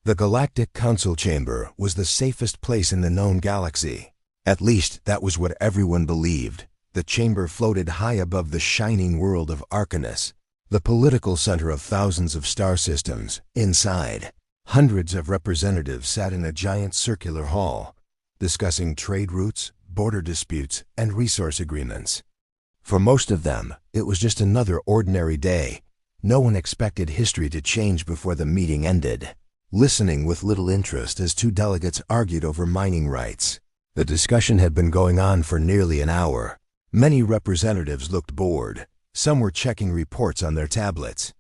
The Galactic Council Chamber was the safest place in the known galaxy. At least, that was what everyone believed. The chamber floated high above the shining world of Arcanus, the political center of thousands of star systems. Inside, hundreds of representatives sat in a giant circular hall, discussing trade routes, border disputes, and resource agreements. For most of them, it was just another ordinary day. No one expected history to change before the meeting ended, listening with little interest as two delegates argued over mining rights. The discussion had been going on for nearly an hour. Many representatives looked bored. Some were checking reports on their tablets.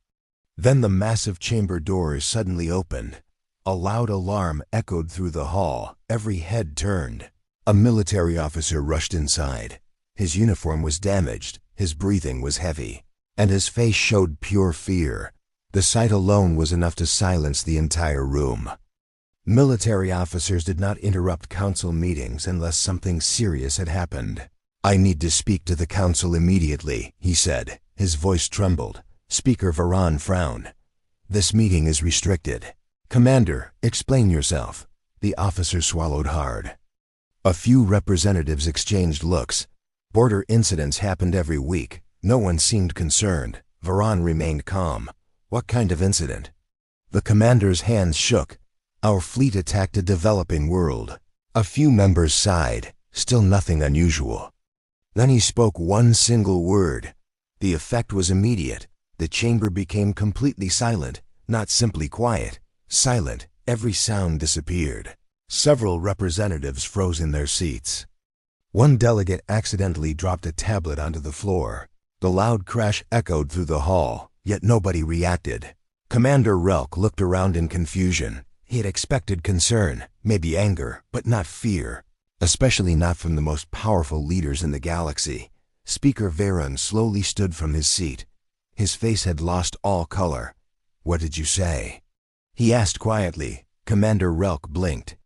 Then the massive chamber doors suddenly opened. A loud alarm echoed through the hall. Every head turned. A military officer rushed inside. His uniform was damaged, his breathing was heavy, and his face showed pure fear. The sight alone was enough to silence the entire room. Military officers did not interrupt council meetings unless something serious had happened. "I need to speak to the council immediately," he said. His voice trembled. Speaker Varan frowned. "This meeting is restricted." "Commander, explain yourself." The officer swallowed hard. A few representatives exchanged looks. Border incidents happened every week. No one seemed concerned. Varan remained calm. "What kind of incident?" The commander's hands shook. "Our fleet attacked a developing world." A few members sighed. Still nothing unusual. Then he spoke one single word. The effect was immediate. The chamber became completely silent, not simply quiet. Silent. Every sound disappeared. Several representatives froze in their seats. One delegate accidentally dropped a tablet onto the floor. The loud crash echoed through the hall, yet nobody reacted. Commander Relk looked around in confusion. He had expected concern, maybe anger, but not fear, especially not from the most powerful leaders in the galaxy. Speaker Varan slowly stood from his seat. His face had lost all color. "What did you say?" he asked quietly. Commander Relk blinked.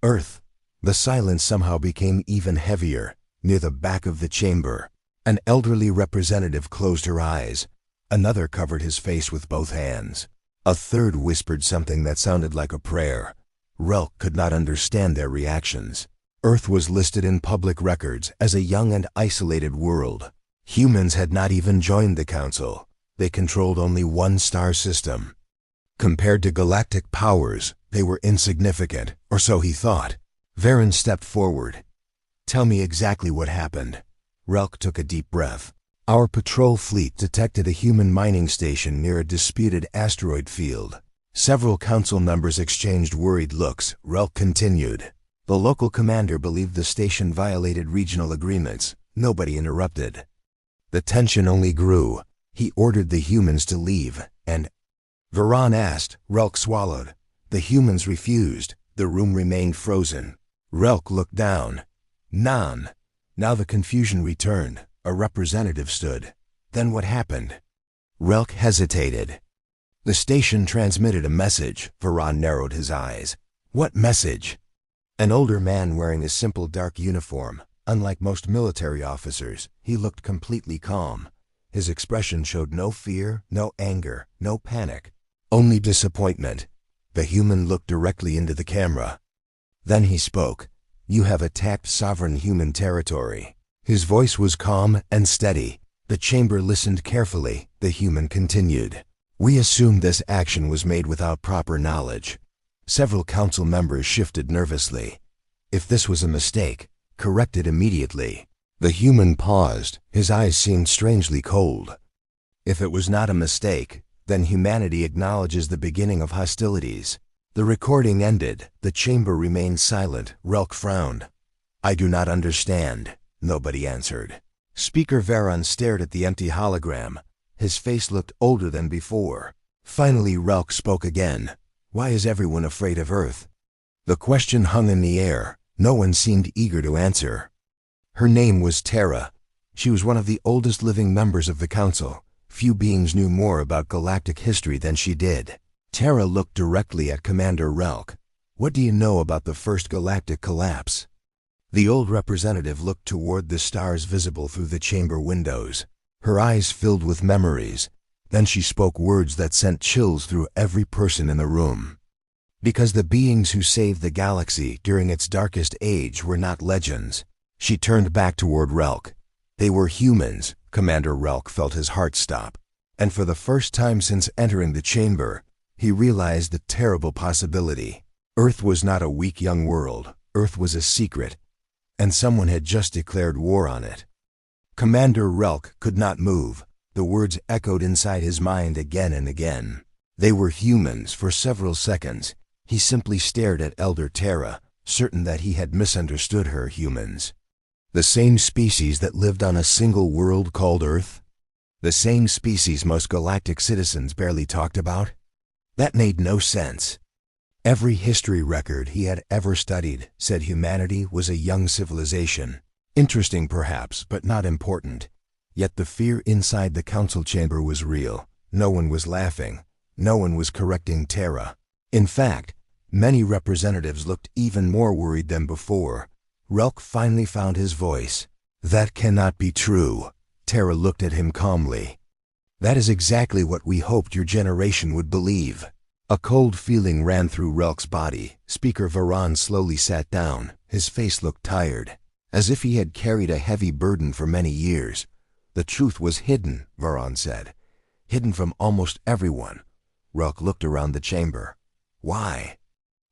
"Earth." The silence somehow became even heavier. Near the back of the chamber, an elderly representative closed her eyes. Another covered his face with both hands. A third whispered something that sounded like a prayer. Relk could not understand their reactions. Earth was listed in public records as a young and isolated world. Humans had not even joined the council. They controlled only one star system. Compared to galactic powers, they were insignificant, or so he thought. Varan stepped forward. "Tell me exactly what happened." Relk took a deep breath. "Our patrol fleet detected a human mining station near a disputed asteroid field." Several council members exchanged worried looks. Relk continued. "The local commander believed the station violated regional agreements. Nobody interrupted. The tension only grew. He ordered the humans to leave, and—" Varan asked. Relk swallowed. "The humans refused." The room remained frozen. Relk looked down. "None." Now the confusion returned. A representative stood. "Then what happened?" Relk hesitated. "The station transmitted a message." Varan narrowed his eyes. "What message?" An older man wearing a simple dark uniform. Unlike most military officers, he looked completely calm. His expression showed no fear, no anger, no panic, only disappointment. The human looked directly into the camera. Then he spoke. "You have attacked sovereign human territory." His voice was calm and steady. The chamber listened carefully. The human continued. "We assumed this action was made without proper knowledge." Several council members shifted nervously. "If this was a mistake, correct it immediately." The human paused. His eyes seemed strangely cold. "If it was not a mistake, then humanity acknowledges the beginning of hostilities." The recording ended. The chamber remained silent. Relk frowned. "I do not understand." Nobody answered. Speaker Varan stared at the empty hologram. His face looked older than before. Finally Relk spoke again. "Why is everyone afraid of Earth?" The question hung in the air. No one seemed eager to answer. Her name was Terra. She was one of the oldest living members of the council. Few beings knew more about galactic history than she did. Terra looked directly at Commander Relk. "What do you know about the first galactic collapse?" The old representative looked toward the stars visible through the chamber windows. Her eyes filled with memories. Then she spoke words that sent chills through every person in the room. Because the beings who saved the galaxy during its darkest age were not legends. She turned back toward Relk. They were humans. Commander Relk felt his heart stop. And for the first time since entering the chamber, he realized the terrible possibility. Earth was not a weak young world. Earth was a secret, and someone had just declared war on it. Commander Relk could not move. The words echoed inside his mind again and again. They were humans. For several seconds, he simply stared at Elder Terra, certain that he had misunderstood her. Humans. The same species that lived on a single world called Earth? The same species most galactic citizens barely talked about? That made no sense. Every history record he had ever studied said humanity was a young civilization. Interesting perhaps, but not important. Yet the fear inside the council chamber was real. No one was laughing. No one was correcting Terra. In fact, many representatives looked even more worried than before. Relk finally found his voice. That cannot be true. Terra looked at him calmly. That is exactly what we hoped your generation would believe. A cold feeling ran through Relk's body. Speaker Varan slowly sat down. His face looked tired, as if he had carried a heavy burden for many years. The truth was hidden, Varan said. Hidden from almost everyone. Relk looked around the chamber. Why?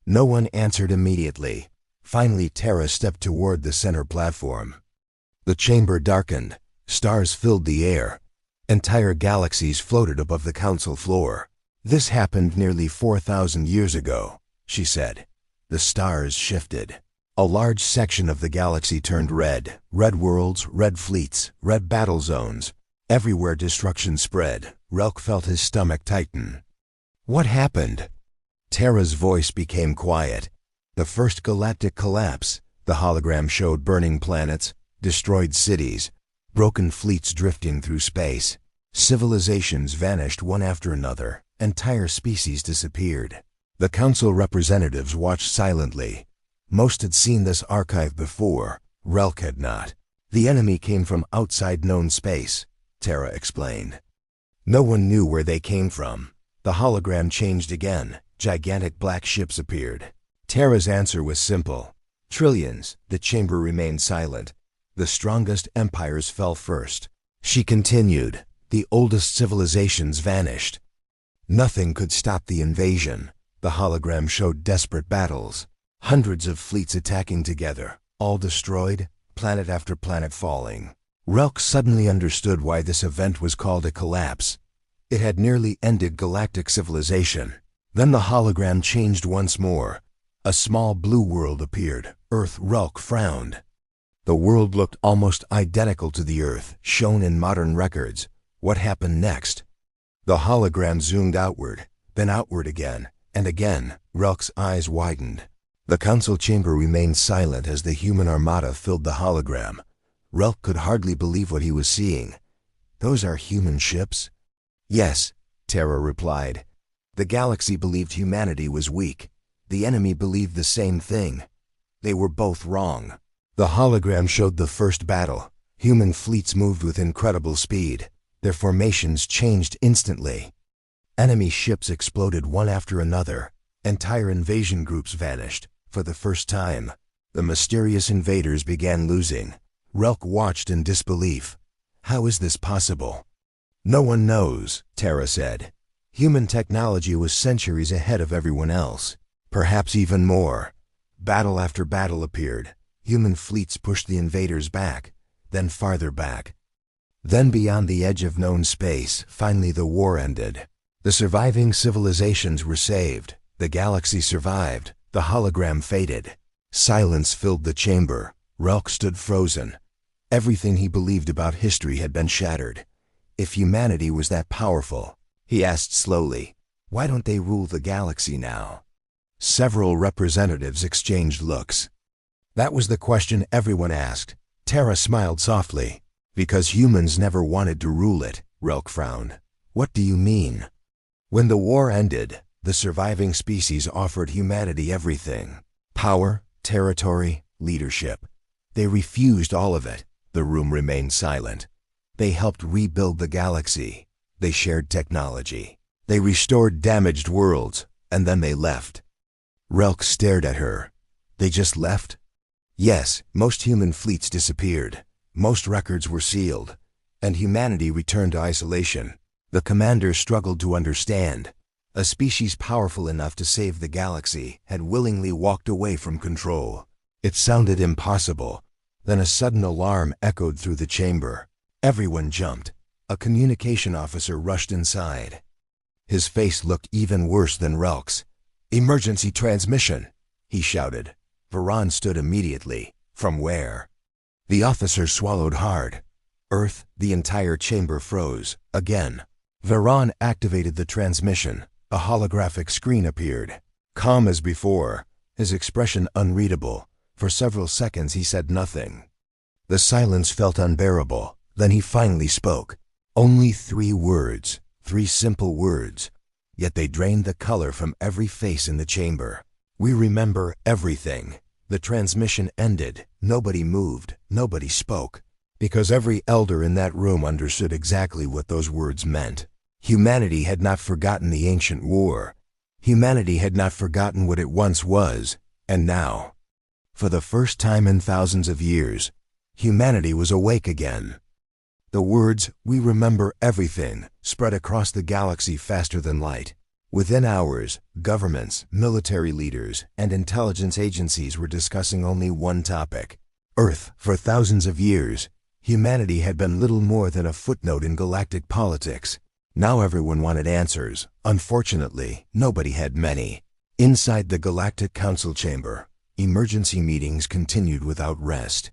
No one answered immediately. Finally, Terra stepped toward the center platform. The chamber darkened. Stars filled the air. Entire galaxies floated above the council floor. This happened nearly 4,000 years ago, she said. The stars shifted. A large section of the galaxy turned red. Red worlds, red fleets, red battle zones. Everywhere destruction spread. Relk felt his stomach tighten. What happened? Terra's voice became quiet. The first galactic collapse. The hologram showed burning planets, destroyed cities, broken fleets drifting through space. Civilizations vanished one after another. Entire species disappeared. The council representatives watched silently. Most had seen this archive before. Relk had not. The enemy came from outside known space, Terra explained. No one knew where they came from. The hologram changed again. Gigantic black ships appeared. Terra's answer was simple. Trillions. The chamber remained silent. The strongest empires fell first. She continued. The oldest civilizations vanished. Nothing could stop the invasion. The hologram showed desperate battles. Hundreds of fleets attacking together, all destroyed, planet after planet falling. Relk suddenly understood why this event was called a collapse. It had nearly ended galactic civilization. Then the hologram changed once more. A small blue world appeared. Earth. Relk frowned. The world looked almost identical to the Earth, shown in modern records. What happened next? The hologram zoomed outward, then outward again, and again. Relk's eyes widened. The council chamber remained silent as the human armada filled the hologram. Relk could hardly believe what he was seeing. Those are human ships? Yes, Terra replied. The galaxy believed humanity was weak. The enemy believed the same thing. They were both wrong. The hologram showed the first battle. Human fleets moved with incredible speed. Their formations changed instantly. Enemy ships exploded one after another. Entire invasion groups vanished. For the first time, the mysterious invaders began losing. Relk watched in disbelief. How is this possible? No one knows, Terra said. Human technology was centuries ahead of everyone else. Perhaps even more. Battle after battle appeared. Human fleets pushed the invaders back, then farther back. Then beyond the edge of known space, finally the war ended. The surviving civilizations were saved. The galaxy survived. The hologram faded. Silence filled the chamber. Relk stood frozen. Everything he believed about history had been shattered. If humanity was that powerful, he asked slowly, why don't they rule the galaxy now? Several representatives exchanged looks. That was the question everyone asked. Terra smiled softly. Because humans never wanted to rule it, Relk frowned. What do you mean? When the war ended, the surviving species offered humanity everything. Power, territory, leadership. They refused all of it. The room remained silent. They helped rebuild the galaxy. They shared technology. They restored damaged worlds, and then they left. Relk stared at her. They just left? Yes, most human fleets disappeared. Most records were sealed. And humanity returned to isolation. The commander struggled to understand. A species powerful enough to save the galaxy had willingly walked away from control. It sounded impossible. Then a sudden alarm echoed through the chamber. Everyone jumped. A communication officer rushed inside. His face looked even worse than Relk's. "Emergency transmission!" he shouted. Varan stood immediately. "From where?" The officer swallowed hard. "Earth." The entire chamber froze. Again. Varan activated the transmission. A holographic screen appeared. Calm as before, his expression unreadable. For several seconds he said nothing. The silence felt unbearable. Then he finally spoke. Only 3 words. 3 simple words. Yet they drained the color from every face in the chamber. "We remember everything." The transmission ended. Nobody moved. Nobody spoke. Because every elder in that room understood exactly what those words meant. Humanity had not forgotten the ancient war. Humanity had not forgotten what it once was. And now, for the first time in thousands of years, humanity was awake again. The words, "We remember everything," spread across the galaxy faster than light. Within hours, governments, military leaders, and intelligence agencies were discussing only one topic. Earth. For thousands of years, humanity had been little more than a footnote in galactic politics. Now everyone wanted answers. Unfortunately, nobody had many. Inside the Galactic Council chamber, emergency meetings continued without rest.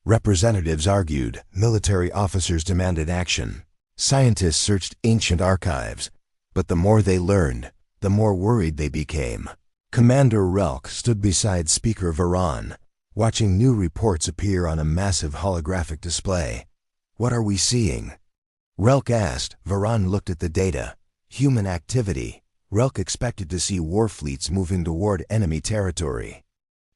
Representatives argued, military officers demanded action. Scientists searched ancient archives. But the more they learned, the more worried they became. Commander Relk stood beside Speaker Varan, watching new reports appear on a massive holographic display. "What are we seeing?" Relk asked. Varan looked at the data. Human activity. Relk expected to see war fleets moving toward enemy territory.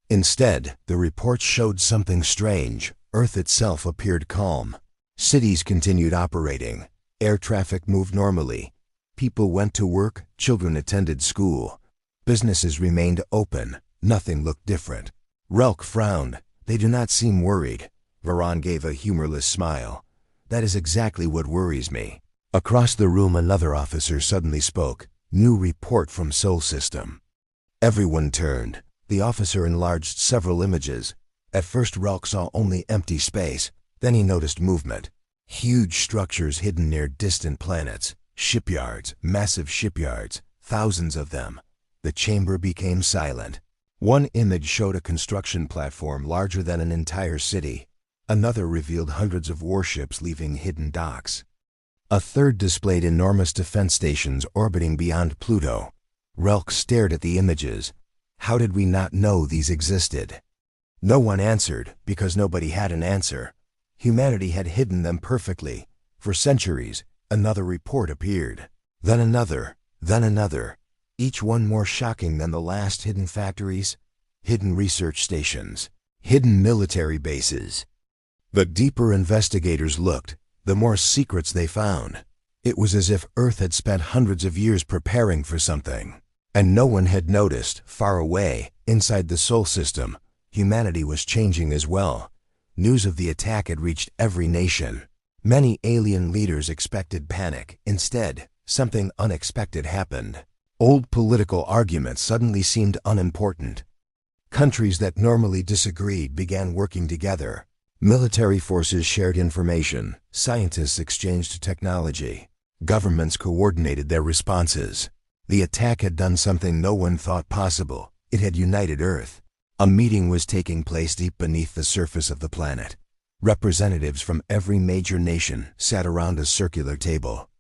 Instead, the report showed something strange. Earth itself appeared calm. Cities continued operating. Air traffic moved normally. People went to work, children attended school. Businesses remained open. Nothing looked different. Relk frowned. "They do not seem worried." Varan gave a humorless smile. "That is exactly what worries me." Across the room another officer suddenly spoke. "New report from Sol System." Everyone turned. The officer enlarged several images. At first Relk saw only empty space. Then he noticed movement. Huge structures hidden near distant planets. Shipyards, massive shipyards, thousands of them. The chamber became silent. One image showed a construction platform larger than an entire city. Another revealed hundreds of warships leaving hidden docks. A third displayed enormous defense stations orbiting beyond Pluto. Relk stared at the images. How did we not know these existed? No one answered, because nobody had an answer. Humanity had hidden them perfectly. For centuries, another report appeared. Then another, each one more shocking than the last. Hidden factories, hidden research stations, hidden military bases. The deeper investigators looked, the more secrets they found. It was as if Earth had spent hundreds of years preparing for something. And no one had noticed. Far away, inside the Sol System, humanity was changing as well. News of the attack had reached every nation. Many alien leaders expected panic. Instead, something unexpected happened. Old political arguments suddenly seemed unimportant. Countries that normally disagreed began working together. Military forces shared information. Scientists exchanged technology. Governments coordinated their responses. The attack had done something no one thought possible. It had united Earth. A meeting was taking place deep beneath the surface of the planet. Representatives from every major nation sat around a circular table.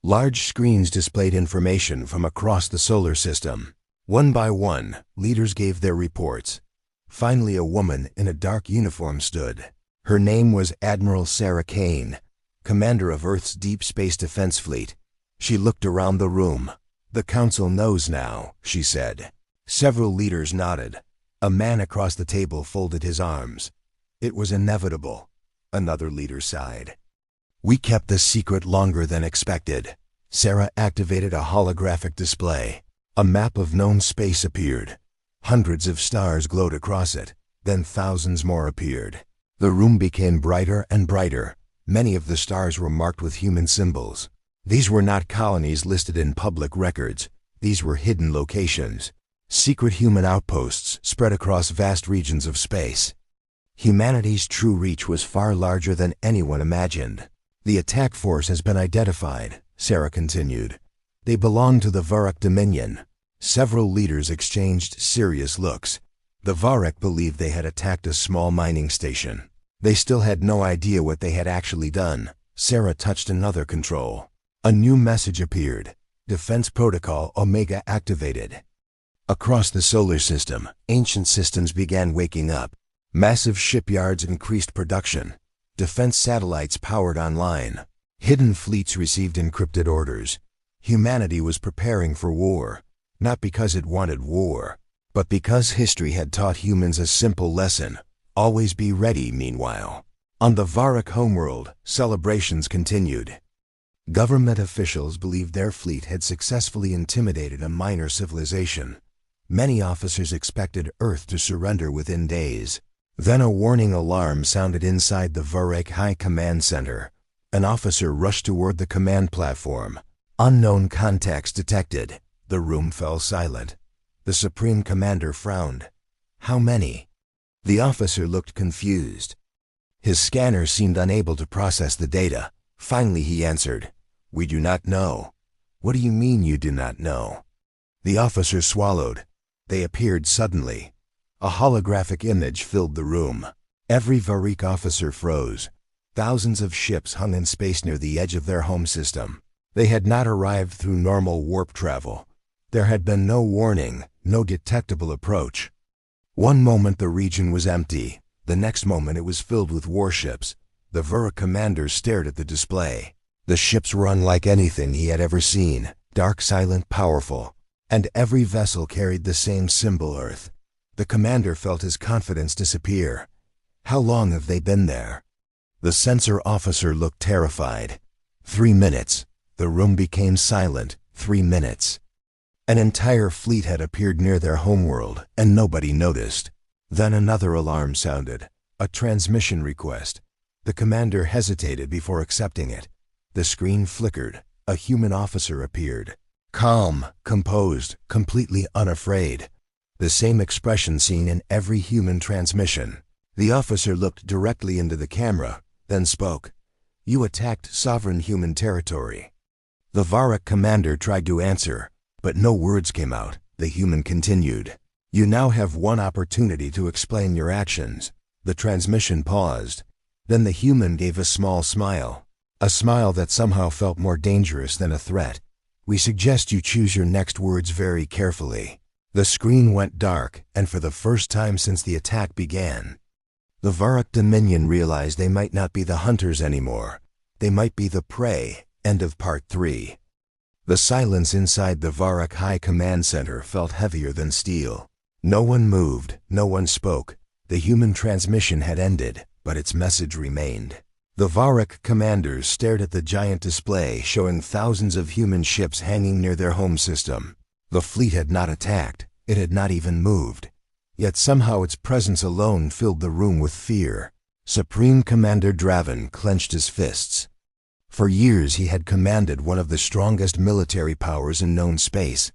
Large screens displayed information from across the solar system. One by one, leaders gave their reports. Finally, a woman in a dark uniform stood. Her name was Admiral Sarah Kane, commander of Earth's Deep Space Defense Fleet. She looked around the room. "The Council knows now," she said. Several leaders nodded. A man across the table folded his arms. "It was inevitable." Another leader sighed. "We kept the secret longer than expected." Sarah activated a holographic display. A map of known space appeared. Hundreds of stars glowed across it, then thousands more appeared. The room became brighter and brighter. Many of the stars were marked with human symbols. These were not colonies listed in public records. These were hidden locations. Secret human outposts spread across vast regions of space. Humanity's true reach was far larger than anyone imagined. The attack force has been identified, Sarah continued. They belong to the Varrock Dominion. Several leaders exchanged serious looks. The Varrock believed they had attacked a small mining station. They still had no idea what they had actually done. Sarah touched another control. A new message appeared. Defense Protocol Omega activated. Across the solar system, ancient systems began waking up. Massive shipyards increased production. Defense satellites powered online. Hidden fleets received encrypted orders. Humanity was preparing for war, not because it wanted war, but because history had taught humans a simple lesson: always be ready. Meanwhile, on the Varrock homeworld, celebrations continued. Government officials believed their fleet had successfully intimidated a minor civilization. Many officers expected Earth to surrender within days. Then a warning alarm sounded inside the Varrock High Command Center. An officer rushed toward the command platform. Unknown contacts detected. The room fell silent. The Supreme Commander frowned. How many? The officer looked confused. His scanner seemed unable to process the data. Finally he answered, "We do not know." "What do you mean you do not know?" The officer swallowed. They appeared suddenly. A holographic image filled the room. Every Varrock officer froze. Thousands of ships hung in space near the edge of their home system. They had not arrived through normal warp travel. There had been no warning, no detectable approach. One moment the region was empty. The next moment it was filled with warships. The Varrock commander stared at the display. The ships were unlike anything he had ever seen, dark, silent, powerful. And every vessel carried the same symbol, Earth. The commander felt his confidence disappear. How long have they been there? The sensor officer looked terrified. 3 minutes. The room became silent. 3 minutes. An entire fleet had appeared near their homeworld, and nobody noticed. Then another alarm sounded. A transmission request. The commander hesitated before accepting it. The screen flickered. A human officer appeared. Calm, composed, completely unafraid. The same expression seen in every human transmission. The officer looked directly into the camera, then spoke. "You attacked sovereign human territory." The Varrock commander tried to answer, but no words came out. The human continued. "You now have one opportunity to explain your actions." The transmission paused. Then the human gave a small smile. A smile that somehow felt more dangerous than a threat. "We suggest you choose your next words very carefully." The screen went dark, and for the first time since the attack began, the Varrock Dominion realized they might not be the hunters anymore. They might be the prey. End of Part 3. The silence inside the Varrock High Command Center felt heavier than steel. No one moved, no one spoke. The human transmission had ended, but its message remained. The Varrock commanders stared at the giant display showing thousands of human ships hanging near their home system. The fleet had not attacked. It had not even moved. Yet somehow its presence alone filled the room with fear. Supreme Commander Draven clenched his fists. For years he had commanded one of the strongest military powers in known space.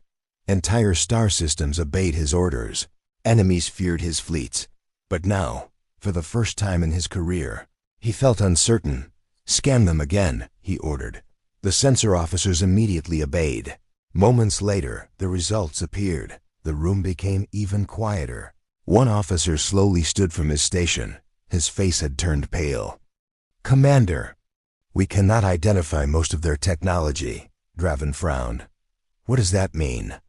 Entire star systems obeyed his orders. Enemies feared his fleets. But now, for the first time in his career, he felt uncertain. "Scan them again," he ordered. The sensor officers immediately obeyed. Moments later, the results appeared. The room became even quieter. One officer slowly stood from his station. His face had turned pale. "Commander, we cannot identify most of their technology," Draven frowned. "What does that mean?"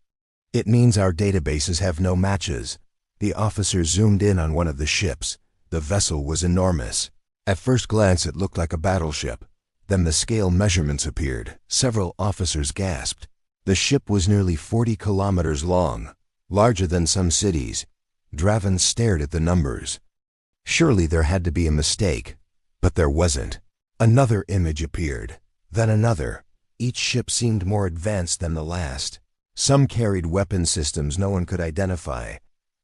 "It means our databases have no matches." The officer zoomed in on one of the ships. The vessel was enormous. At first glance it looked like a battleship. Then the scale measurements appeared. Several officers gasped. The ship was nearly 40 kilometers long, larger than some cities. Draven stared at the numbers. Surely there had to be a mistake, but there wasn't. Another image appeared, then another. Each ship seemed more advanced than the last. Some carried weapon systems no one could identify.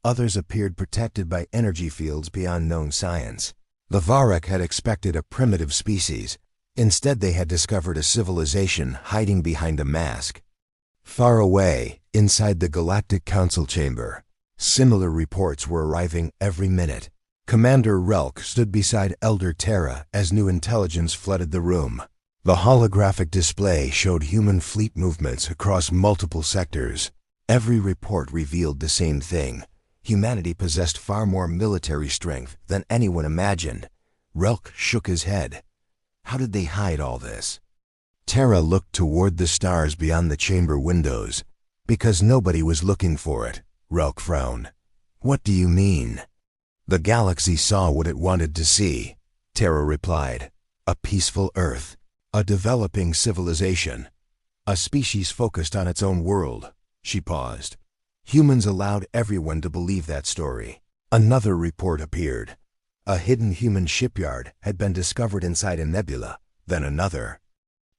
Others appeared protected by energy fields beyond known science. The Varek had expected a primitive species. Instead, they had discovered a civilization hiding behind a mask. Far away, inside the Galactic Council chamber, similar reports were arriving every minute. Commander Relk stood beside Elder Terra as new intelligence flooded the room. The holographic display showed human fleet movements across multiple sectors. Every report revealed the same thing. Humanity possessed far more military strength than anyone imagined. Relk shook his head. How did they hide all this? Terra looked toward the stars beyond the chamber windows. Because nobody was looking for it, Relk frowned. What do you mean? The galaxy saw what it wanted to see, Terra replied. A peaceful Earth, a developing civilization, a species focused on its own world. She paused. Humans allowed everyone to believe that story. Another report appeared. A hidden human shipyard had been discovered inside a nebula, then another.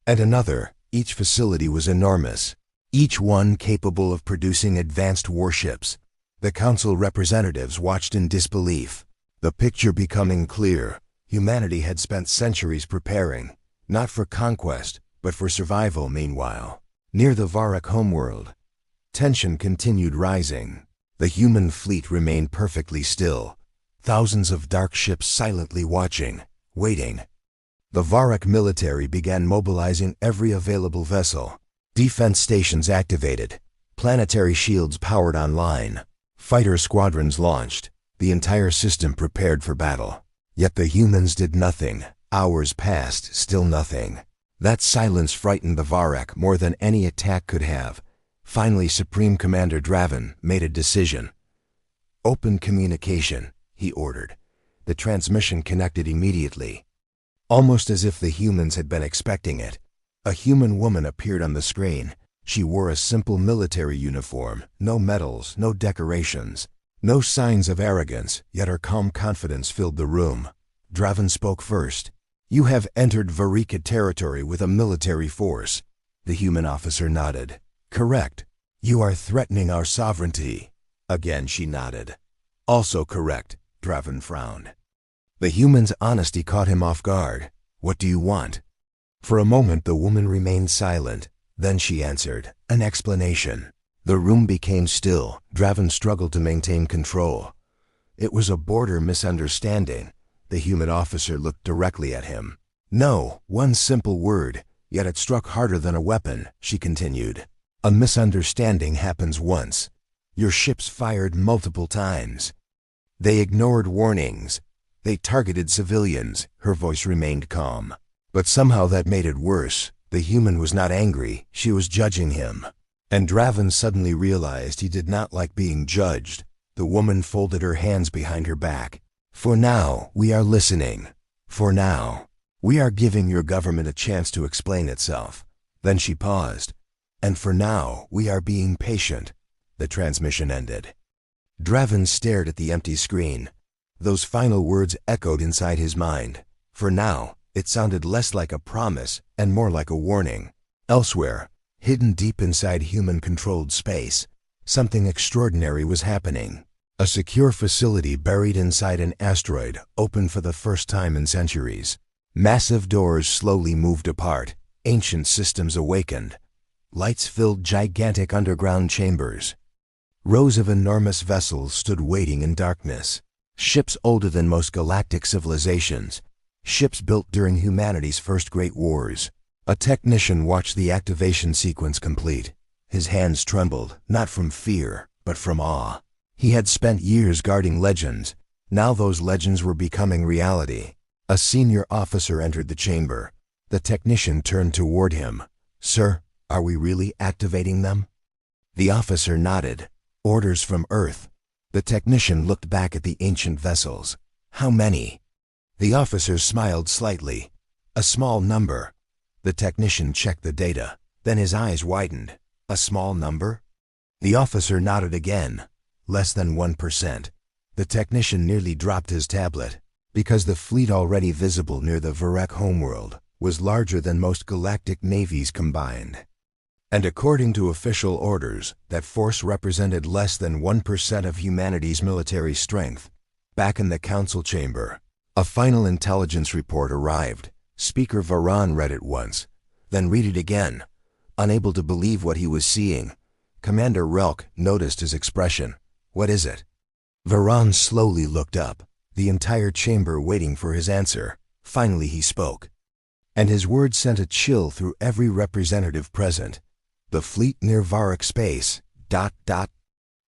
And another. Each facility was enormous, each one capable of producing advanced warships. The council representatives watched in disbelief. The picture becoming clear. Humanity had spent centuries preparing, not for conquest, but for survival. Meanwhile, near the Varek homeworld, tension continued rising. The human fleet remained perfectly still. Thousands of dark ships silently watching, waiting. The Varek military began mobilizing every available vessel. Defense stations activated. Planetary shields powered online. Fighter squadrons launched. The entire system prepared for battle. Yet the humans did nothing. Hours passed, still nothing. That silence frightened the Varek more than any attack could have. Finally, Supreme Commander Draven made a decision. Open communication, he ordered. The transmission connected immediately. Almost as if the humans had been expecting it. A human woman appeared on the screen. She wore a simple military uniform, no medals, no decorations, no signs of arrogance, yet her calm confidence filled the room. Draven spoke first. You have entered Varika territory with a military force. The human officer nodded. Correct. You are threatening our sovereignty. Again she nodded. Also correct. Draven frowned. The human's honesty caught him off guard. What do you want? For a moment the woman remained silent. Then she answered, an explanation. The room became still. Draven struggled to maintain control. It was a border misunderstanding. The human officer looked directly at him. No, one simple word, yet it struck harder than a weapon, she continued. A misunderstanding happens once. Your ships fired multiple times. They ignored warnings. They targeted civilians. Her voice remained calm. But somehow that made it worse. The human was not angry, she was judging him. And Draven suddenly realized he did not like being judged. The woman folded her hands behind her back. For now, we are listening. For now, we are giving your government a chance to explain itself. Then she paused. And for now, we are being patient. The transmission ended. Draven stared at the empty screen. Those final words echoed inside his mind. For now, it sounded less like a promise and more like a warning. Elsewhere, hidden deep inside human-controlled space, something extraordinary was happening. A secure facility buried inside an asteroid opened for the first time in centuries. Massive doors slowly moved apart. Ancient systems awakened. Lights filled gigantic underground chambers. Rows of enormous vessels stood waiting in darkness. Ships older than most galactic civilizations. Ships built during humanity's first great wars. A technician watched the activation sequence complete. His hands trembled, not from fear, but from awe. He had spent years guarding legends. Now those legends were becoming reality. A senior officer entered the chamber. The technician turned toward him. Sir, are we really activating them? The officer nodded. Orders from Earth. The technician looked back at the ancient vessels. How many? The officer smiled slightly. A small number. The technician checked the data. Then his eyes widened. A small number? The officer nodded again. Less than 1%. The technician nearly dropped his tablet. Because the fleet already visible near the Varek homeworld was larger than most galactic navies combined. And according to official orders, that force represented less than 1% of humanity's military strength. Back in the council chamber, a final intelligence report arrived. Speaker Varan read it once, then read it again. Unable to believe what he was seeing, Commander Relk noticed his expression. "What is it?" Varan slowly looked up, the entire chamber waiting for his answer. Finally he spoke, and his words sent a chill through every representative present. "The fleet near Varak space, ...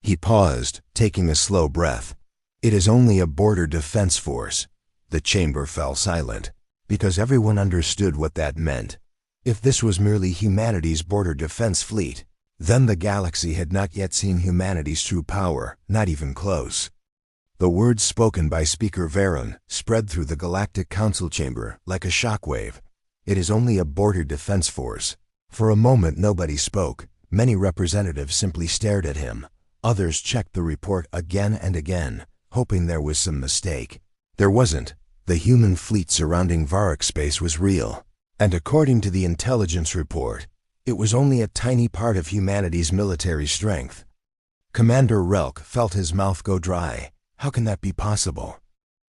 He paused, taking a slow breath. "It is only a border defense force." The chamber fell silent, because everyone understood what that meant. If this was merely humanity's border defense fleet, then the galaxy had not yet seen humanity's true power, not even close. The words spoken by Speaker Varan spread through the Galactic Council chamber like a shockwave. It is only a border defense force. For a moment nobody spoke. Many representatives simply stared at him. Others checked the report again and again, hoping there was some mistake. There wasn't. The human fleet surrounding Varak space was real. And according to the intelligence report, it was only a tiny part of humanity's military strength. Commander Relk felt his mouth go dry. How can that be possible?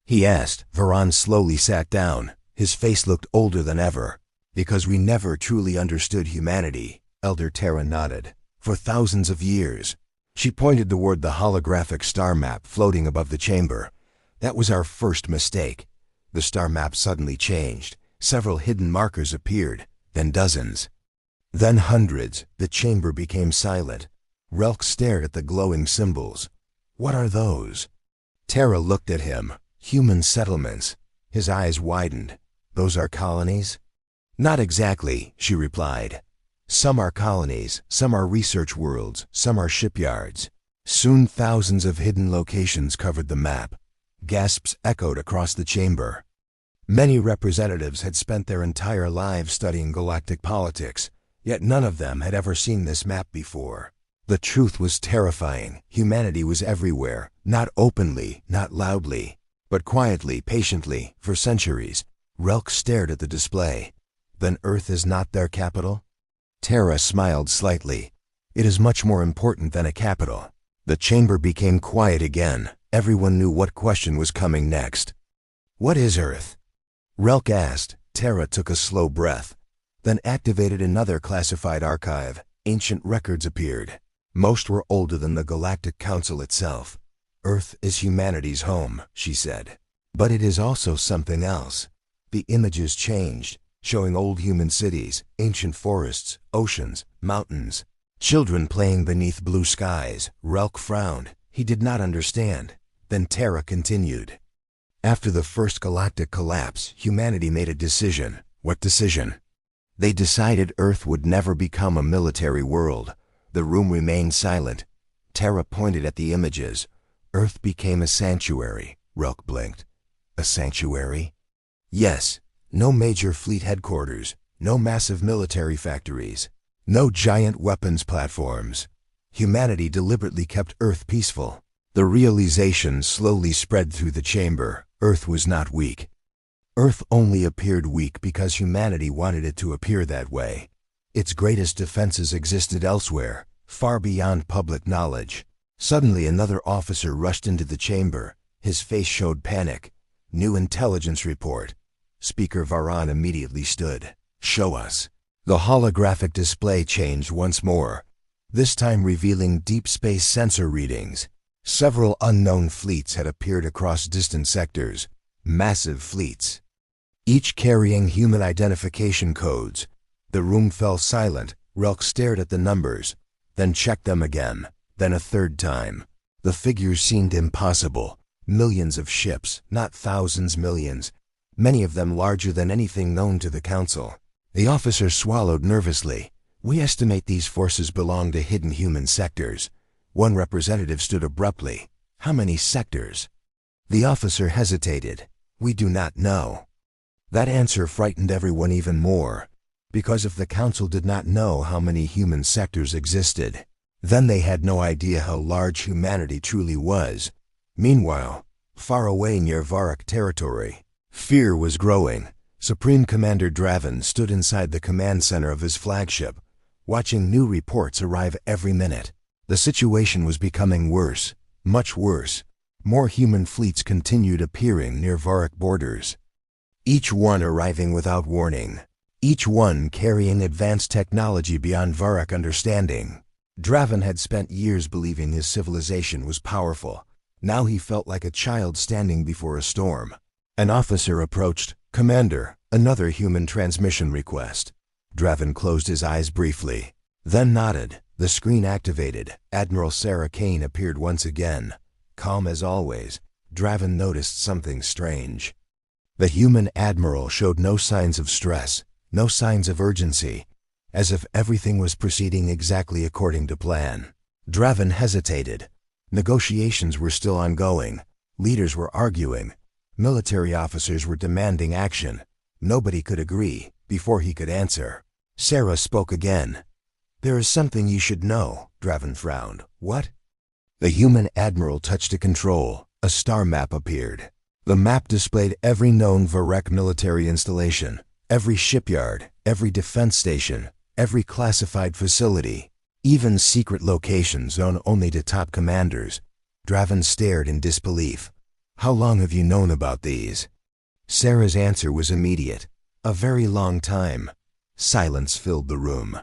He asked. Varan slowly sat down. His face looked older than ever. "Because we never truly understood humanity," Elder Terra nodded. "For thousands of years." She pointed toward the holographic star map floating above the chamber. "That was our first mistake." The star map suddenly changed. Several hidden markers appeared, then dozens. Then hundreds. The chamber became silent. Relk stared at the glowing symbols. "What are those?" Terra looked at him. "Human settlements." His eyes widened. "Those are colonies?" "Not exactly," she replied. "Some are colonies, some are research worlds, some are shipyards." Soon thousands of hidden locations covered the map. Gasps echoed across the chamber. Many representatives had spent their entire lives studying galactic politics, yet none of them had ever seen this map before. The truth was terrifying. Humanity was everywhere, not openly, not loudly, but quietly, patiently, for centuries. Relk stared at the display. "Then Earth is not their capital?" Terra smiled slightly. "It is much more important than a capital." The chamber became quiet again. Everyone knew what question was coming next. "What is Earth?" Relk asked. Terra took a slow breath, then activated another classified archive. Ancient records appeared. Most were older than the Galactic Council itself. "Earth is humanity's home," she said. "But it is also something else." The images changed, showing old human cities, ancient forests, oceans, mountains, children playing beneath blue skies. Relk frowned. He did not understand. Then Terra continued. "After the first galactic collapse, humanity made a decision." "What decision?" "They decided Earth would never become a military world." The room remained silent. Terra pointed at the images. "Earth became a sanctuary." Relk blinked. "A sanctuary?" "Yes. No major fleet headquarters, no massive military factories, no giant weapons platforms. Humanity deliberately kept Earth peaceful." The realization slowly spread through the chamber. Earth was not weak. Earth only appeared weak because humanity wanted it to appear that way. Its greatest defenses existed elsewhere, far beyond public knowledge. Suddenly another officer rushed into the chamber. His face showed panic. "New intelligence report." Speaker Varan immediately stood. "Show us." The holographic display changed once more, this time revealing deep space sensor readings. Several unknown fleets had appeared across distant sectors, massive fleets, each carrying human identification codes. The room fell silent. Relk stared at the numbers, then checked them again, then a third time. The figures seemed impossible. Millions of ships, not thousands, millions, many of them larger than anything known to the Council. The officer swallowed nervously. "We estimate these forces belong to hidden human sectors." One representative stood abruptly. "How many sectors?" The officer hesitated. "We do not know." That answer frightened everyone even more, because if the Council did not know how many human sectors existed, then they had no idea how large humanity truly was. Meanwhile, far away near Varak territory, fear was growing. Supreme Commander Draven stood inside the command center of his flagship. watching new reports arrive every minute. The situation was becoming worse, much worse. More human fleets continued appearing near Varak borders, each one arriving without warning, each one carrying advanced technology beyond Varak understanding. Draven had spent years believing his civilization was powerful. Now he felt like a child standing before a storm. An officer approached. "Commander, another human transmission request." Draven closed his eyes briefly, then nodded. The screen activated. Admiral Sarah Kane appeared once again. Calm as always, Draven noticed something strange. The human admiral showed no signs of stress, no signs of urgency, as if everything was proceeding exactly according to plan. Draven hesitated. Negotiations were still ongoing. Leaders were arguing. Military officers were demanding action. Nobody could agree before he could answer. Sarah spoke again. "There is something you should know," Draven frowned. "What?" The human admiral touched a control. A star map appeared. The map displayed every known Varek military installation, every shipyard, every defense station, every classified facility, even secret locations known only to top commanders. Draven stared in disbelief. "How long have you known about these?" Sarah's answer was immediate. "A very long time." Silence filled the room.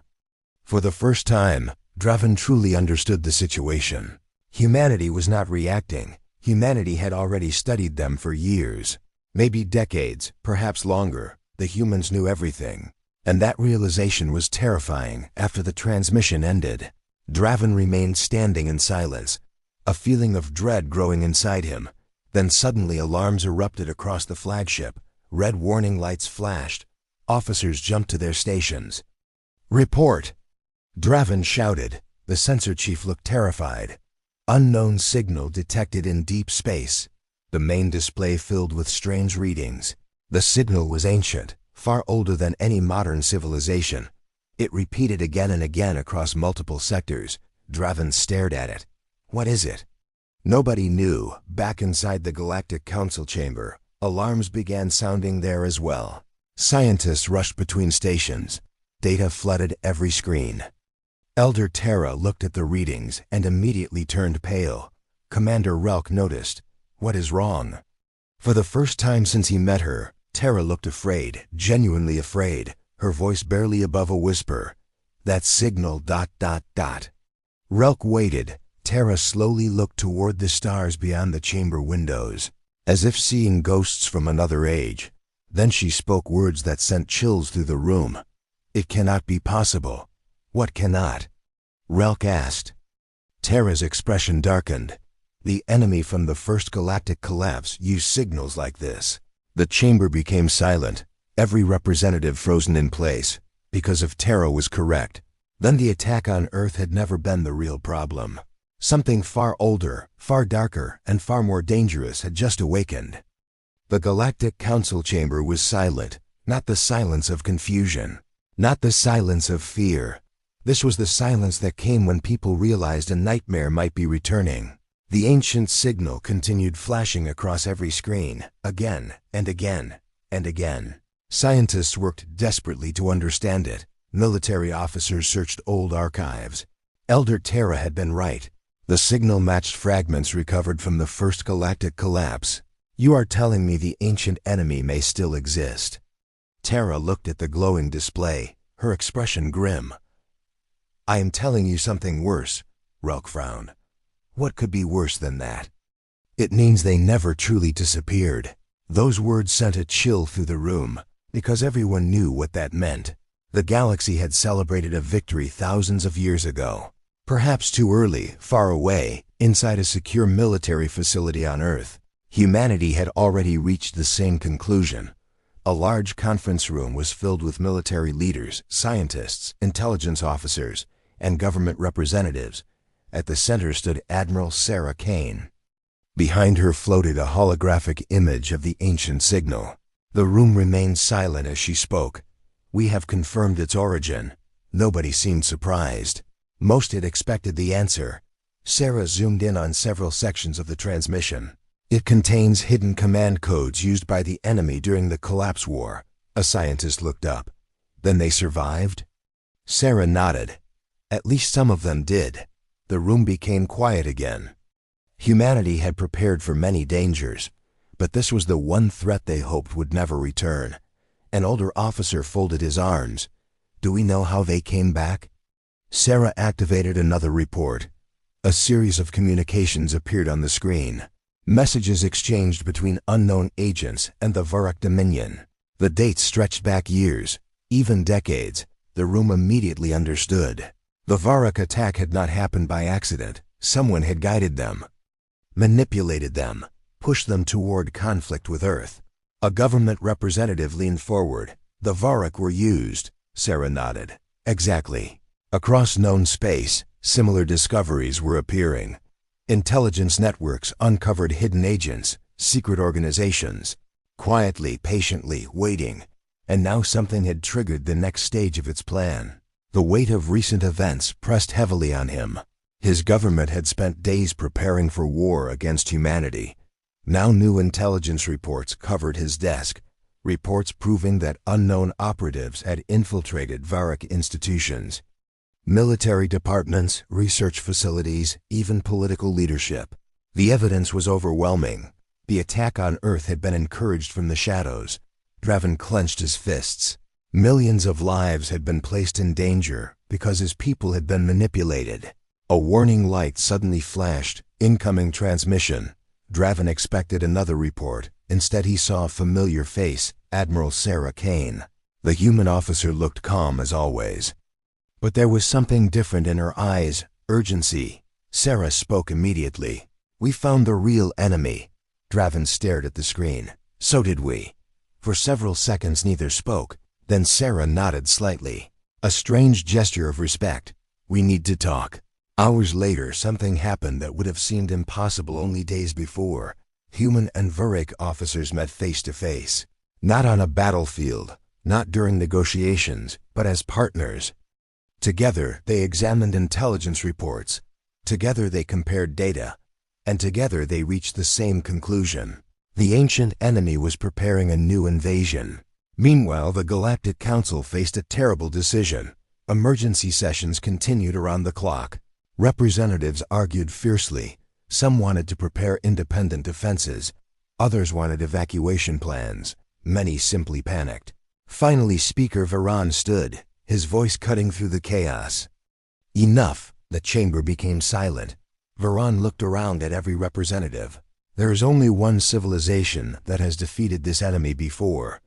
For the first time, Draven truly understood the situation. Humanity was not reacting. Humanity had already studied them for years, maybe decades, perhaps longer. The humans knew everything, and that realization was terrifying. After the transmission ended, Draven remained standing in silence, a feeling of dread growing inside him. Then suddenly alarms erupted across the flagship. Red warning lights flashed. Officers jumped to their stations. "Report!" Draven shouted. The sensor chief looked terrified. Unknown signal detected in deep space. The main display filled with strange readings. The signal was ancient, far older than any modern civilization. It repeated again and again across multiple sectors. Draven stared at it. "What is it?" Nobody knew. Back inside the Galactic Council chamber, alarms began sounding there as well. Scientists rushed between stations. Data flooded every screen. Elder Terra looked at the readings and immediately turned pale. Commander Relk noticed. "What is wrong?" For the first time since he met her, Terra looked afraid, genuinely afraid, her voice barely above a whisper. "That signal ... Relk waited. Terra slowly looked toward the stars beyond the chamber windows, as if seeing ghosts from another age. Then she spoke words that sent chills through the room. "It cannot be possible." "What cannot?" Relk asked. Terra's expression darkened. "The enemy from the first galactic collapse used signals like this." The chamber became silent, every representative frozen in place, because if Terra was correct, then the attack on Earth had never been the real problem. Something far older, far darker, and far more dangerous had just awakened. The Galactic Council chamber was silent, not the silence of confusion, not the silence of fear. This was the silence that came when people realized a nightmare might be returning. The ancient signal continued flashing across every screen, again and again and again. Scientists worked desperately to understand it. Military officers searched old archives. Elder Terra had been right. The signal matched fragments recovered from the first galactic collapse. "You are telling me the ancient enemy may still exist?" Terra looked at the glowing display, her expression grim. "I am telling you something worse," Relk frowned. "What could be worse than that?" "It means they never truly disappeared." Those words sent a chill through the room, because everyone knew what that meant. The galaxy had celebrated a victory thousands of years ago. Perhaps too early, far away, inside a secure military facility on Earth. Humanity had already reached the same conclusion. A large conference room was filled with military leaders, scientists, intelligence officers, and government representatives. At the center stood Admiral Sarah Kane. Behind her floated a holographic image of the ancient signal. The room remained silent as she spoke. "We have confirmed its origin." Nobody seemed surprised. Most had expected the answer. Sarah zoomed in on several sections of the transmission. "It contains hidden command codes used by the enemy during the Collapse War." A scientist looked up. "Then they survived?" Sarah nodded. At least some of them did. The room became quiet again. Humanity had prepared for many dangers, but this was the one threat they hoped would never return. An older officer folded his arms. Do we know how they came back? Sarah activated another report. A series of communications appeared on the screen. Messages exchanged between unknown agents and the Varak Dominion. The dates stretched back years, even decades. The room immediately understood. The Varak attack had not happened by accident. Someone had guided them, manipulated them, pushed them toward conflict with Earth. A government representative leaned forward. The Varak were used. Sarah nodded. Exactly. Across known space, similar discoveries were appearing. Intelligence networks uncovered hidden agents, secret organizations, quietly, patiently, waiting. And now something had triggered the next stage of its plan. The weight of recent events pressed heavily on him. His government had spent days preparing for war against humanity. Now new intelligence reports covered his desk, reports proving that unknown operatives had infiltrated Varak institutions, military departments, research facilities, even political leadership. The evidence was overwhelming. The attack on Earth had been encouraged from the shadows. Draven clenched his fists. Millions of lives had been placed in danger because his people had been manipulated. A warning light suddenly flashed. Incoming transmission. Draven expected another report. Instead he saw a familiar face, Admiral Sarah Kane. The human officer looked calm as always. But there was something different in her eyes, urgency. Sarah spoke immediately. We found the real enemy. Draven stared at the screen. So did we. For several seconds neither spoke. Then Sarah nodded slightly. A strange gesture of respect. We need to talk. Hours later, something happened that would have seemed impossible only days before. Human and Varak officers met face to face. Not on a battlefield, not during negotiations, but as partners. Together, they examined intelligence reports. Together, they compared data. And together, they reached the same conclusion. The ancient enemy was preparing a new invasion. Meanwhile, the Galactic Council faced a terrible decision. Emergency sessions continued around the clock. Representatives argued fiercely. Some wanted to prepare independent defenses. Others wanted evacuation plans. Many simply panicked. Finally, Speaker Varan stood, his voice cutting through the chaos. Enough. The chamber became silent. Varan looked around at every representative. There is only one civilization that has defeated this enemy before.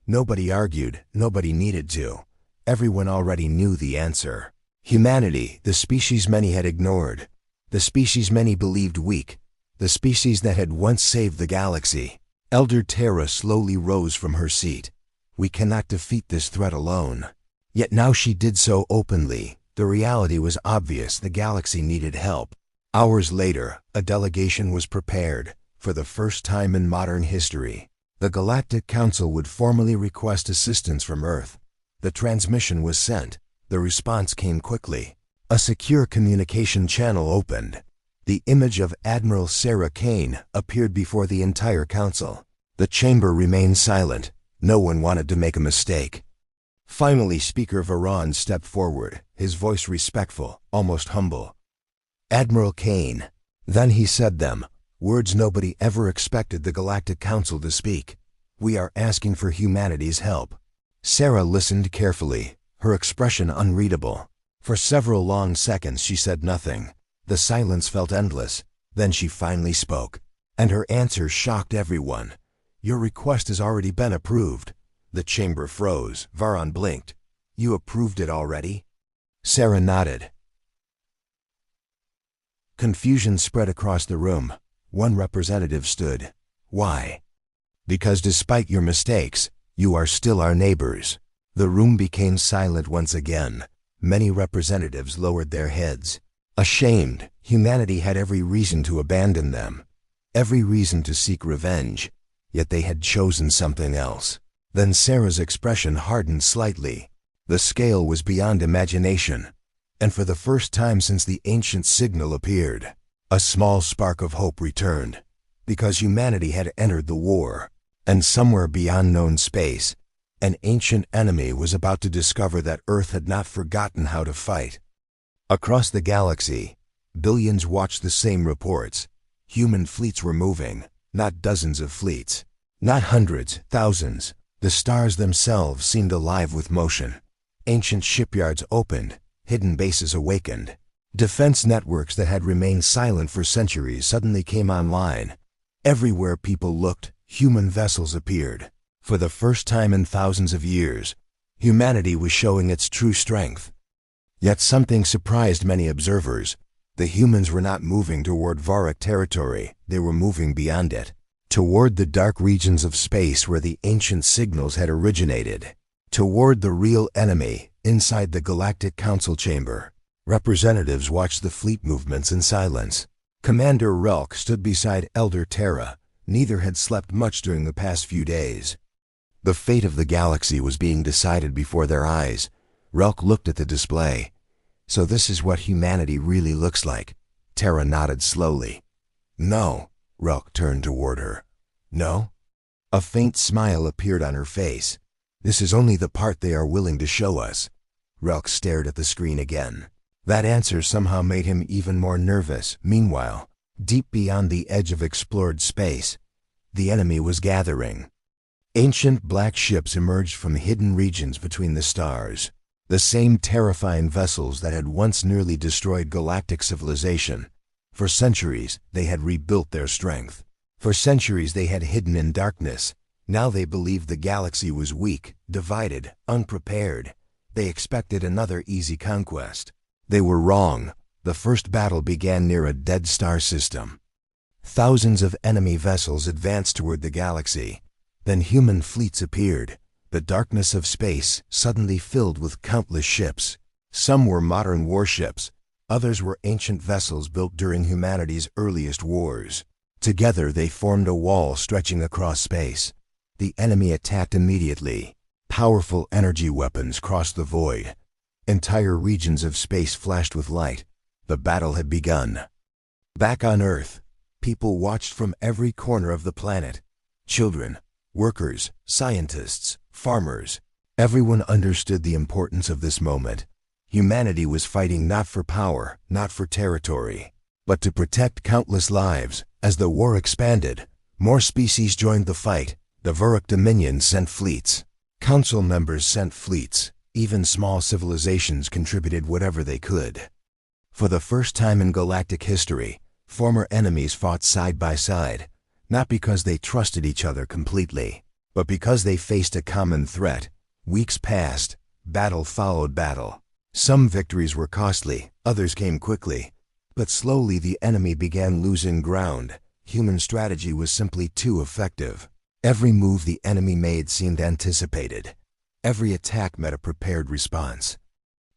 Nobody argued, nobody needed to. Everyone already knew the answer. Humanity, the species many had ignored. The species many believed weak. The species that had once saved the galaxy. Elder Terra slowly rose from her seat. We cannot defeat this threat alone. Yet now she did so openly. The reality was obvious. The galaxy needed help. Hours later, a delegation was prepared. For the first time in modern history, the Galactic Council would formally request assistance from Earth. The transmission was sent. The response came quickly. A secure communication channel opened. The image of Admiral Sarah Kane appeared before the entire council. The chamber remained silent. No one wanted to make a mistake. Finally, Speaker Varan stepped forward, his voice respectful, almost humble. Admiral Kane. Then he said them, words nobody ever expected the Galactic Council to speak. We are asking for humanity's help. Sarah listened carefully, her expression unreadable. For several long seconds she said nothing. The silence felt endless. Then she finally spoke. And her answer shocked everyone. Your request has already been approved. The chamber froze. Varan blinked. You approved it already? Sarah nodded. Confusion spread across the room. One representative stood. Why? Because despite your mistakes, you are still our neighbors. The room became silent once again. Many representatives lowered their heads. Ashamed, humanity had every reason to abandon them. Every reason to seek revenge. Yet they had chosen something else. Then Sarah's expression hardened slightly. The scale was beyond imagination. And for the first time since the ancient signal appeared, a small spark of hope returned. Because humanity had entered the war. And somewhere beyond known space, An ancient enemy was about to discover that Earth had not forgotten how to fight. Across the galaxy, billions watched the same reports. Human fleets were moving, not dozens of fleets, not hundreds, thousands. The stars themselves seemed alive with motion. Ancient shipyards opened, hidden bases awakened. Defense networks that had remained silent for centuries suddenly came online. Everywhere people looked, human vessels appeared. For the first time in thousands of years, humanity was showing its true strength. Yet something surprised many observers. The humans were not moving toward Varric territory, they were moving beyond it, toward the dark regions of space where the ancient signals had originated, toward the real enemy, inside the Galactic Council chamber. Representatives watched the fleet movements in silence. Commander Relk stood beside Elder Terra. Neither had slept much during the past few days. The fate of the galaxy was being decided before their eyes. Relk looked at the display. So this is what humanity really looks like. Terra nodded slowly. No. Relk turned toward her. No? A faint smile appeared on her face. This is only the part they are willing to show us. Relk stared at the screen again. That answer somehow made him even more nervous. Meanwhile, deep beyond the edge of explored space, the enemy was gathering. Ancient black ships emerged from hidden regions between the stars. The same terrifying vessels that had once nearly destroyed galactic civilization. For centuries, they had rebuilt their strength. For centuries, they had hidden in darkness. Now they believed the galaxy was weak, divided, unprepared. They expected another easy conquest. They were wrong. The first battle began near a dead star system. Thousands of enemy vessels advanced toward the galaxy. Then human fleets appeared. The darkness of space suddenly filled with countless ships. Some were modern warships. Others were ancient vessels built during humanity's earliest wars. Together they formed a wall stretching across space. The enemy attacked immediately. Powerful energy weapons crossed the void. Entire regions of space flashed with light. The battle had begun. Back on Earth, people watched from every corner of the planet. Children, workers, scientists, farmers. Everyone understood the importance of this moment. Humanity was fighting not for power, not for territory, but to protect countless lives. As the war expanded, more species joined the fight. The Varric Dominion sent fleets. Council members sent fleets. Even small civilizations contributed whatever they could. For the first time in galactic history, former enemies fought side by side. Not because they trusted each other completely, but because they faced a common threat. Weeks passed, battle followed battle. Some victories were costly, others came quickly. But slowly the enemy began losing ground. Human strategy was simply too effective. Every move the enemy made seemed anticipated. Every attack met a prepared response.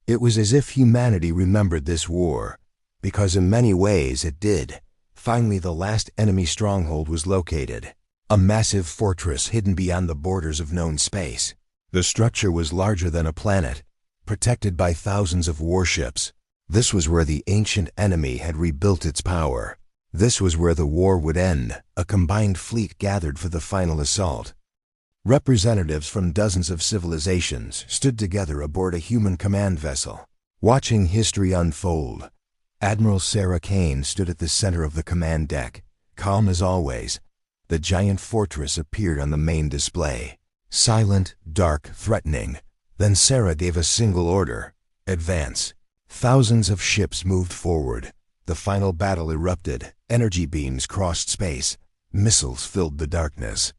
It was as if humanity remembered this war, because in many ways it did. Finally, the last enemy stronghold was located. A massive fortress hidden beyond the borders of known space. The structure was larger than a planet, protected by thousands of warships. This was where the ancient enemy had rebuilt its power. This was where the war would end. A combined fleet gathered for the final assault. Representatives from dozens of civilizations stood together aboard a human command vessel, watching history unfold. Admiral Sarah Kane stood at the center of the command deck, calm as always. The giant fortress appeared on the main display. Silent, dark, threatening. Then Sarah gave a single order: advance. Thousands of ships moved forward. The final battle erupted. Energy beams crossed space. Missiles filled the darkness.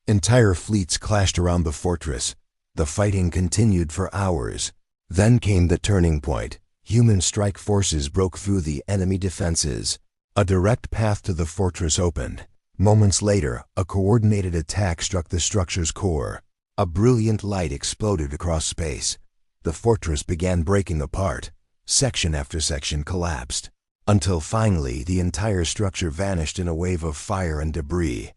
Entire fleets clashed around the fortress. The fighting continued for hours. Then came the turning point. Human strike forces broke through the enemy defenses. A direct path to the fortress opened. Moments later, a coordinated attack struck the structure's core. A brilliant light exploded across space. The fortress began breaking apart. Section after section collapsed, until finally the entire structure vanished in a wave of fire and debris.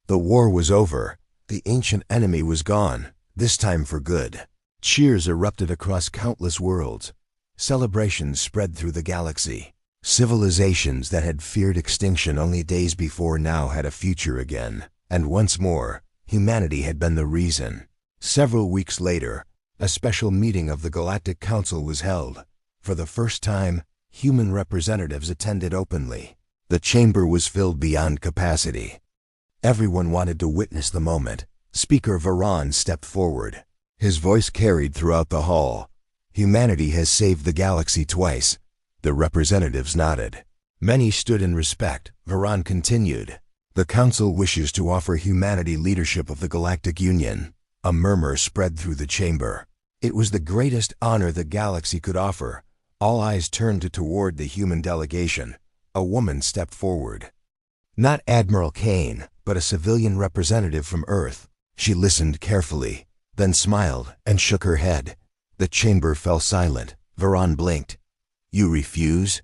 The war was over. The ancient enemy was gone, this time for good. Cheers erupted across countless worlds. Celebrations spread through the galaxy. Civilizations that had feared extinction only days before now had a future again. And once more, humanity had been the reason. Several weeks later, a special meeting of the Galactic Council was held. For the first time, human representatives attended openly. The chamber was filled beyond capacity. Everyone wanted to witness the moment. Speaker Varan stepped forward. His voice carried throughout the hall. Humanity has saved the galaxy twice. The representatives nodded. Many stood in respect. Varan continued. The Council wishes to offer humanity leadership of the Galactic Union. A murmur spread through the chamber. It was the greatest honor the galaxy could offer. All eyes turned toward the human delegation. A woman stepped forward. Not Admiral Kane, but a civilian representative from Earth. She listened carefully, then smiled and shook her head. The chamber fell silent. Varan blinked. "You refuse?"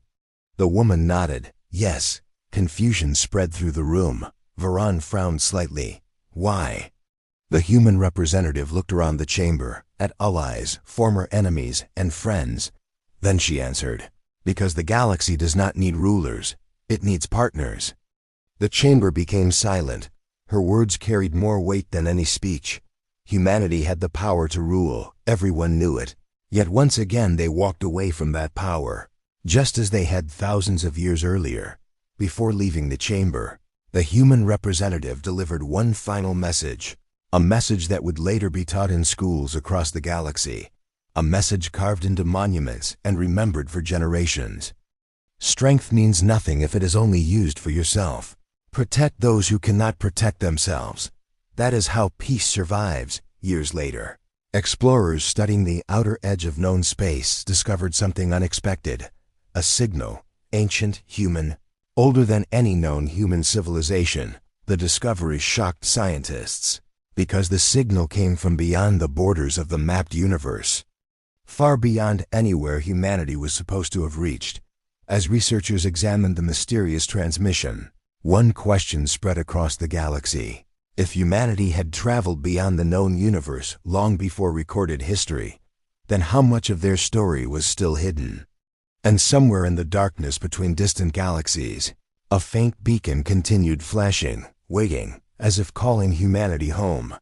The woman nodded. "Yes." Confusion spread through the room. Varan frowned slightly. "Why?" The human representative looked around the chamber, at allies, former enemies, and friends. Then she answered, "Because the galaxy does not need rulers. It needs partners." The chamber became silent. Her words carried more weight than any speech. Humanity had the power to rule. Everyone knew it. Yet once again they walked away from that power, just as they had thousands of years earlier. Before leaving the chamber, the human representative delivered one final message, a message that would later be taught in schools across the galaxy, a message carved into monuments and remembered for generations. Strength means nothing if it is only used for yourself. Protect those who cannot protect themselves. That is how peace survives. Years later, explorers studying the outer edge of known space discovered something unexpected, a signal, ancient, human, older than any known human civilization. The discovery shocked scientists, because the signal came from beyond the borders of the mapped universe, far beyond anywhere humanity was supposed to have reached. As researchers examined the mysterious transmission, one question spread across the galaxy. If humanity had traveled beyond the known universe long before recorded history, then how much of their story was still hidden? And somewhere in the darkness between distant galaxies, a faint beacon continued flashing, waiting, as if calling humanity home.